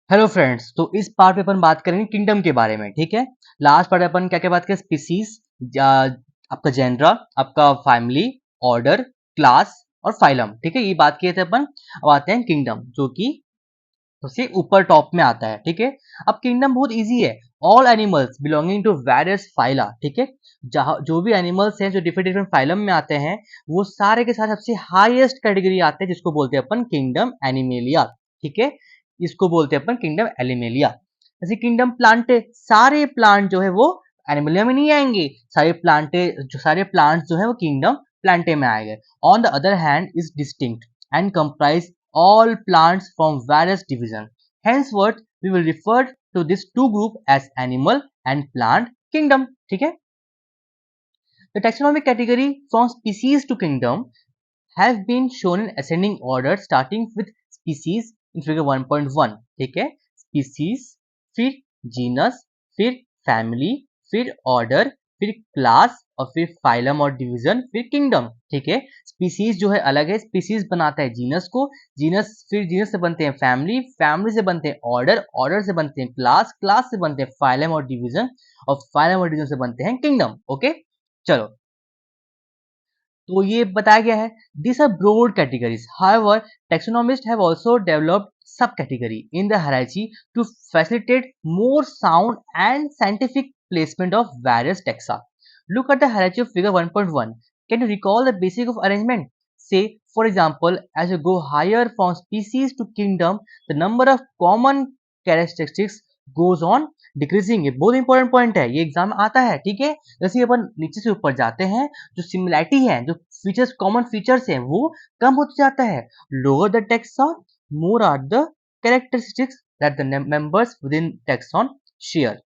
Hello friends, तो इस part में अपन बात करेंगे किंगडम के बारे में। ठीक है, लास्ट पार्ट में अपन क्या क्या बात करें? स्पीसीज, आपका जेनरा, आपका फैमिली, ऑर्डर, क्लास और फाइलम। ठीक है, ये बात किए थे अपन। अब आते हैं किंगडम, जो कि सबसे ऊपर टॉप में आता है। ठीक है, अब किंगडम बहुत इजी है। All animals belonging to various phyla. ठीक है, जहाँ जो भी एनिमल्स हैं जो डिफरेंट डिफरेंट फाइलम में आते हैं, वो सारे के सारे सबसे हाईएस्ट कैटेगरी आते हैं, जिसको बोलते हैं अपन किंगडम एनिमेलिया। ठीक है, इसको बोलते हैं अपन किंगडम एनिमेलिया। जैसे किंगडम प्लांटे, सारे प्लांट जो है वो एनिमेलिया में नहीं आएंगे। सारे प्लांट्स जो है वो किंगडम प्लांटे में आएंगे। On the other hand is distinct and comprise all plants from various divisions. Henceforth, we will refer to these two groups as animal and plant kingdom. ठीक है? The taxonomic category from species to kingdom have been shown in ascending order starting with species in figure 1.1. ठीक है, species, फिर genus, फिर family, फिर order, फिर class और फिर फाइलम और डिवीजन, फिर किंगडम। ठीक है, स्पीसीज जो है अलग है, स्पीसीज बनाता है जीनस को, जीनस फिर जीनस से बनते हैं फैमिली, फैमिली से बनते हैं ऑर्डर, ऑर्डर से बनते हैं क्लास, क्लास से बनते हैं फाइलम और डिवीजन, और फाइलम और डिवीजन से बनते हैं किंगडम। ओके, चलो, तो ये बताया गया है। These are broad categories. However, taxonomists have also developed subcategory in the hierarchy to facilitate more sound and scientific placement of various taxa. Look at the hierarchy of figure 1.1. Can you recall the basic of arrangement? Say, for example, as you go higher from species to kingdom, the number of common characteristics goes on decreasing. ये बहुत important point है, ये exam में आता है। ठीक है, जैसे अपन नीचे से ऊपर जाते हैं, जो सिमिलैरिटी है, जो फीचर्स, कॉमन फीचर्स हैं, वो कम होते जाता है। Lower the taxon, more are the characteristics that the members within taxon share.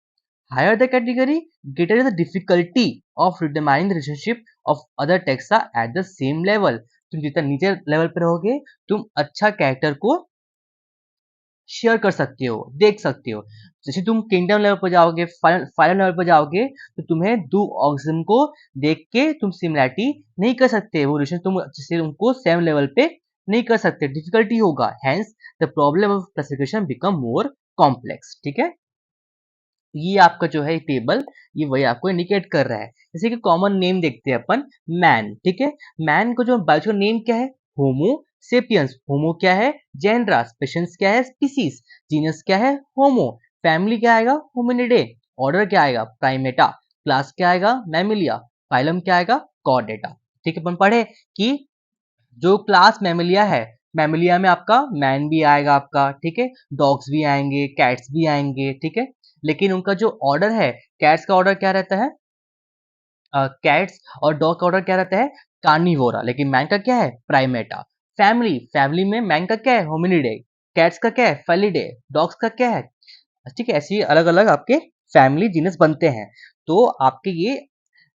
Higher the category, greater is the difficulty of determining the relationship of other taxa at the same level. तुम जितना नीचे level पर रहोगे, तुम अच्छा character को share कर सकते हो, देख सकते हो। जैसे तुम किंगडम लेवल पर जाओगे, फाइनल लेवल पर जाओगे, तो तुम्हें दो ऑर्गेनिज्म को देख के तुम सिमिलैरिटी नहीं कर सकते, वो रिलेशन तुम जैसे उनको सेम लेवल पे नहीं कर सकते, डिफिकल्टी होगा। Hence the problem of classification become more complex. ठीक है, ये आपका जो है टेबल, ये वही आपको इंडिकेट कर रहा है। जैसे कि कॉमन नेम देखते हैं अपन, मैन। ठीक है, मैन को जो बायोलॉजिकल नेम क्या है? होमो सेपियंस। होमो क्या है? जेनरा। स्पेशंस क्या है? स्पीसीज। जीनस क्या है? होमो। फैमिली क्या आएगा? होमिनिडे। ऑर्डर क्या आएगा? प्राइमेटा। क्लास क्या आएगा? मैमिलिया। फाइलम क्या आएगा? कॉर्डेटा। ठीक है, अपन पढ़े कि जो क्लास मैमिलिया है, मैमिलिया में आपका मैन भी आएगा आपका। ठीक है, डॉग्स भी आएंगे, कैट्स भी आएंगे। ठीक है, लेकिन उनका जो ऑर्डर है, कैट्स का ऑर्डर क्या रहता है? कैट्स और डॉग का ऑर्डर क्या रहता है? कार्निवोरा। लेकिन मैन का क्या है? प्राइमेटा। फैमिली, फैमिली में मैन का क्या है? होमिनिडे। कैट्स का क्या है? फेलिडे। डॉग्स का क्या है? ठीक है, ऐसे ही अलग अलग आपके फैमिली जीनस बनते हैं। तो आपके ये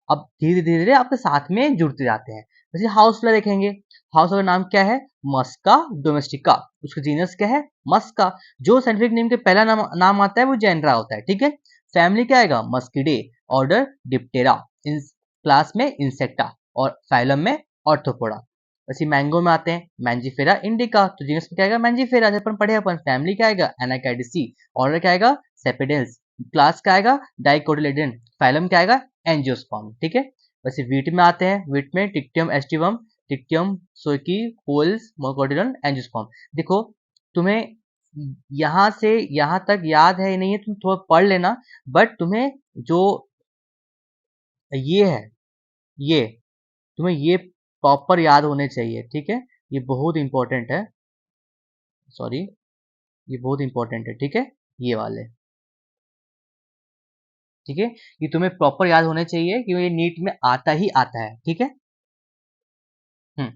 अब धीरे धीरे आपके साथ में जुड़ते जाते हैं। जैसे हाउस फ्लाई देखेंगे, हाउस फ्लाई का नाम क्या है? मस्का डोमेस्टिका। उसका जीनस क्या है? मस्का। जो साइंटिफिक नेम के पहला नाम आता है वो जेनरा होता है। ठीक है, फैमिली क्या आएगा? मस्किडे। Order diptera. क्लास में इंसेक्टा और फाइलम में ऑर्थोपोडा। वैसे मैंगो में आते हैं, मैंजीफेरा इंडिका, तो जीनस में क्या आएगा? मैंजीफेरा। अपन पढ़े अपन, फैमिली क्या आएगा? एनाकार्डिसी। ऑर्डर क्या आएगा? सेपेडेल्स। क्लास क्या आएगा? डाइकोटिलेडन। फाइलम क्या आएगा? एंजियोस्पर्म। ठीक है, वैसे वीट में आते हैं, वीट में टिक्टियम एस्टिवम, टिक्टियम सोइकी, होल्स, मोकोटिलन, एंजियोस्पर्म। देखो, तुम्हें यहाँ से यहाँ तक याद है नहीं है, तुम थोड़ा पढ़ लेना, बट तुम्हें जो ये है, ये तुम्हें ये प्रॉपर याद होने चाहिए। ठीक है, ये बहुत इंपॉर्टेंट है। सॉरी, ये बहुत इंपॉर्टेंट है। ठीक है, ये वाले, ठीक है, ये तुम्हें प्रॉपर याद होने चाहिए क्योंकि ये नीट में आता ही आता है। ठीक है, हम्म।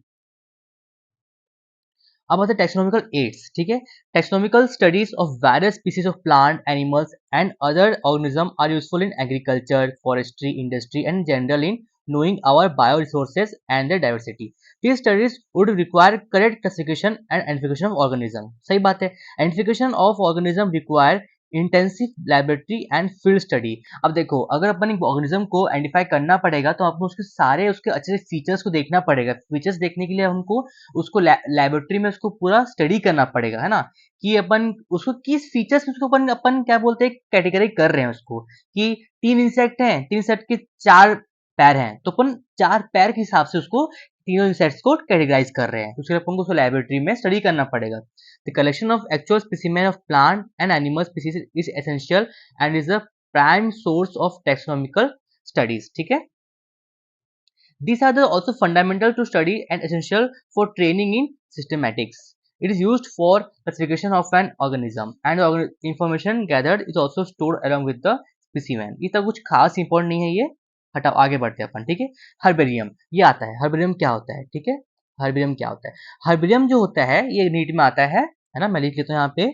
अब आते हैं टेक्सोनॉमिकल एड्स। ठीक है, taxonomical studies of various species of plant, animals and other organism are useful in agriculture, forestry, industry and general in knowing our bioresources and their diversity. These studies would require correct classification and identification of organism. सही बात है, identification of organism require intensive laboratory and field study. अब देखो, अगर अपन एक organism को identify करना पड़ेगा तो आपको उसके सारे उसके अच्छे से फीचर्स को देखना पड़ेगा। फीचर्स देखने के लिए हमको उसको लेबोरेटरी में उसको पूरा स्टडी करना पड़ेगा, है ना, कि अपन उसको किस फीचर्स उसको अपन अपन क्या बोलते हैं, कैटेगरी कर रहे हैं उसको, कि 3 इंसेक्ट हैं, 3 इंसेक्ट के 4 पैर हैं, तो अपन 4 पैर के हिसाब से उसको तीनों इंसेक्ट्स को कैटेगराइज कर रहे हैं, तो उसके लिए अपन को उसको लेबोरेटरी में स्टडी करना पड़ेगा। The collection of actual specimen of plant and animal species is essential and is a prime source of taxonomical studies. ठीक है, these are the also fundamental to study and essential for training in systematics. It is used for classification of an organism and the information gathered is also stored along with the specimen. ये तो कुछ खास important नहीं है ये, हटाओ आगे बढ़ते हैं अपन। ठीक है, हर्बेरियम ये आता है। हर्बेरियम क्या होता है? ठीक है, हर्बेरियम क्या होता है? हर्बेरियम जो होता है ये नीट में आता है ना, मैं लिख लेता हूँ यहाँ पे।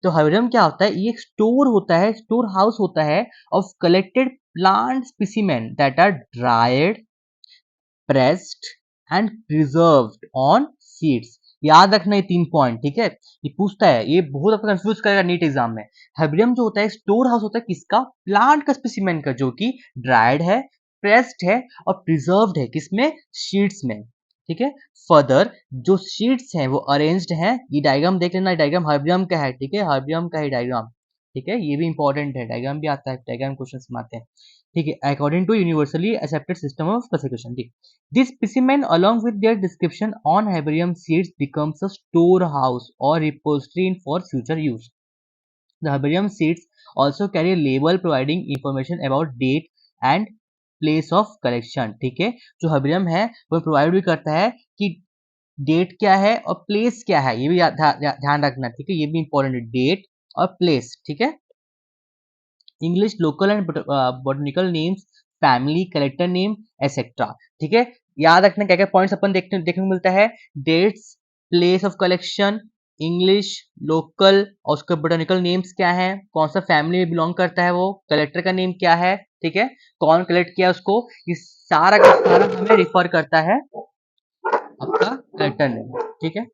तो हर्बेरियम क्या होता है? ये एक स्टोर होता है, स्टोर हाउस होता है of collected plant specimen that are dried, pressed and preserved on seeds. याद रखना ये 3 पॉइंट, ठीक है, ये पूछता है, ये बहुत आपको कंफ्यूज करेगा नीट एग्जाम में। हर्बेरियम जो होता है स्टोर हाउस होता है किसका? प्लांट का स्पेसिमेन का, जो कि ड्राइड है, प्रेस्ड है और प्रिजर्व्ड है किसमें? शीट्स में। ठीक है, फर्दर जो शीट्स हैं वो अरेंज्ड हैं। ये डायग्राम देख लेना, डायग्राम हर्बेरियम का है। ठीक है, हर्बेरियम का है डायग्राम। ठीक है, ये भी इंपॉर्टेंट है, डायग्राम भी आता है, डायग्राम क्वेश्चन में आते हैं। ठीक है, according to universally accepted system of classification. ठीक, this specimen along with their description on herbarium seeds becomes a storehouse or repository for future use. The herbarium seeds also carry a label providing information about date and place of collection. ठीक है, जो herbarium है वो provide भी करता है कि date क्या है और प्लेस क्या है, ये भी ध्यान रखना। ठीक है, ये भी इंपॉर्टेंट है, डेट और प्लेस। ठीक है, English local and botanical names, family, collector name etcetera. ठीक है, याद रखना क्या क्या पॉइंट्स अपन देखने को मिलता है। Dates, place of collection, English, local और उसके बोटेनिकल नेम्स क्या है, कौन सा फैमिली में बिलोंग करता है वो, कलेक्टर का नेम क्या है, ठीक है, कौन कलेक्ट किया उसको, ये सारा का सारा हमें रिफर करता है आपका कलेक्टर नेम। ठीक है,